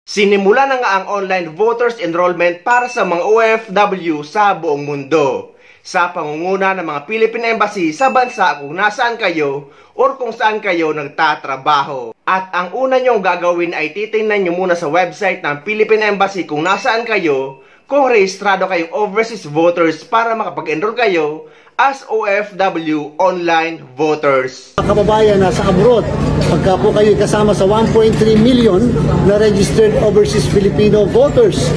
Sinimula na nga ang online voters enrollment para sa mga OFW sa buong mundo sa pangunguna ng mga Philippine Embassy sa bansa kung nasaan kayo or kung saan kayo nagtatrabaho. At ang una nyong gagawin ay titingnan nyo muna sa website ng Philippine Embassy kung nasaan kayo, kung rehistrado kayong overseas voters para makapag-enroll kayo as OFW online voters. Kababayan na sa abroad, pagka po kayo kasama sa 1.3 million na registered overseas Filipino voters,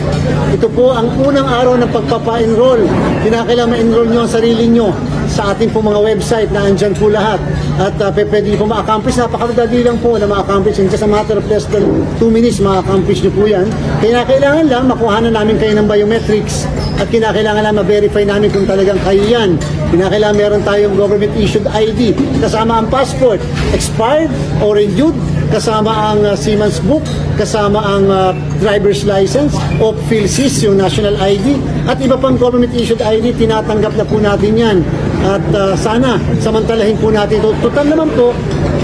ito po ang unang araw ng pagpapa-enroll. Kinakailangan ma-enroll nyo ang sarili nyo sa ating po mga website na andyan po lahat. At pwede po ma-accomplish. Napakadali lang po na ma-accomplish. In just a matter of less than 2 minutes, ma-accomplish nyo po yan. Kinakailangan lang makuha na namin kayo ng biometrics at kinakailangan lang ma-verify namin kung talagang kayo yan. Kinakailangan meron tayong government-issued ID, kasama ang passport, expired or renewed, kasama ang Seaman's Book, kasama ang driver's license o PhilSys, yung national ID, at iba pang government-issued ID, tinatanggap na po natin yan. At sana, samantalahin po natin ito. Total naman po,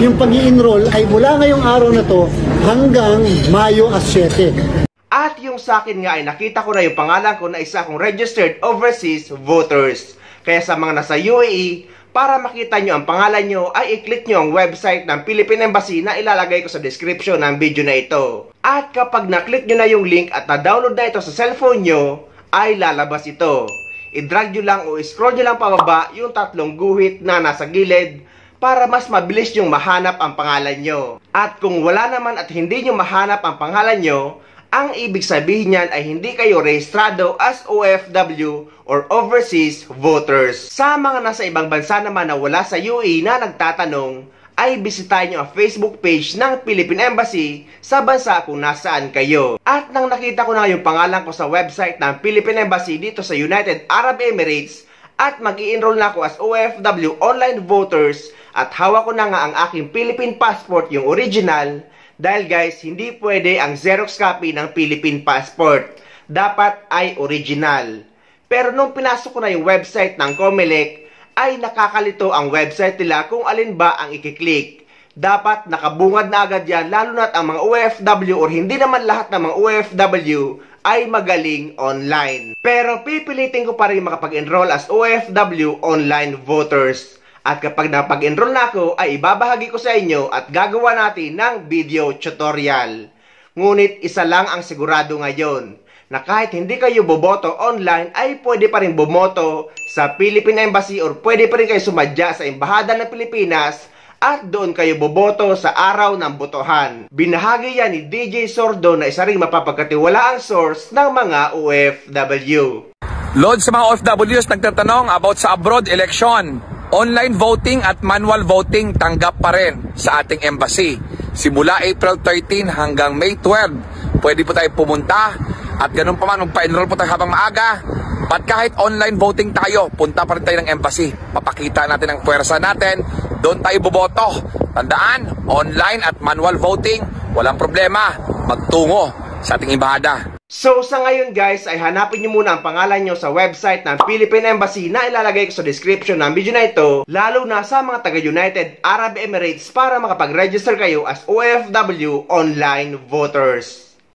yung pag-i-enroll ay mula ngayong araw na to hanggang Mayo 7. At yung sa akin nga ay nakita ko na yung pangalan ko na isa akong registered overseas voters. Kaya sa mga nasa UAE, para makita nyo ang pangalan nyo ay i-click nyo ang website ng Philippine Embassy na ilalagay ko sa description ng video na ito. At kapag na-click nyo na yung link at na-download na ito sa cellphone nyo, ay lalabas ito. I-drag nyo lang o i-scroll nyo lang pababa yung tatlong guhit na nasa gilid para mas mabilis yung mahanap ang pangalan nyo. At kung wala naman at hindi nyo mahanap ang pangalan nyo, ang ibig sabihin niyan ay hindi kayo rehistrado as OFW or overseas voters. Sa mga nasa ibang bansa naman na wala sa UAE na nagtatanong, ay bisitahin nyo ang Facebook page ng Philippine Embassy sa bansa kung nasaan kayo. At nang nakita ko na yung pangalan ko sa website ng Philippine Embassy dito sa United Arab Emirates at mag-i-enroll na ako as OFW online voters at hawak ko na nga ang aking Philippine passport, yung original. Dahil guys, hindi pwede ang Xerox copy ng Philippine passport. Dapat ay original. Pero nung pinasok ko na yung website ng COMELEC, ay nakakalito ang website nila kung alin ba ang ikiklik. Dapat nakabungad na agad yan, lalo na't ang mga OFW or hindi naman lahat ng mga OFW ay magaling online. Pero pipilitin ko pa rin makapag-enroll as OFW online voters. At kapag napag-enroll na ako, ay ibabahagi ko sa inyo at gagawa natin ng video tutorial. Ngunit isa lang ang sigurado ngayon, na kahit hindi kayo boboto online, ay pwede pa rin bumoto sa Philippine Embassy or pwede pa rin kayo sumadya sa Embahada ng Pilipinas at doon kayo boboto sa araw ng botohan. Binahagi yan ni DJ Sordo na isa ring mapapagkatiwalaang source ng mga OFW. Load sa mga OFWs nagtatanong about sa abroad election. Online voting at manual voting tanggap pa rin sa ating embassy. Simula April 13 hanggang May 12, pwede po tayo pumunta at ganun pa man, magpa-enroll po tayo habang maaga. At kahit online voting tayo, punta pa rin tayo ng embassy. Papakita natin ang puwersa natin, doon tayo boboto. Tandaan, online at manual voting, walang problema, magtungo sa ating embahada. So sa ngayon guys ay hanapin nyo muna ang pangalan nyo sa website ng Philippine Embassy na ilalagay ko sa description ng video na ito, lalo na sa mga taga United Arab Emirates para makapag-register kayo as OFW online voters.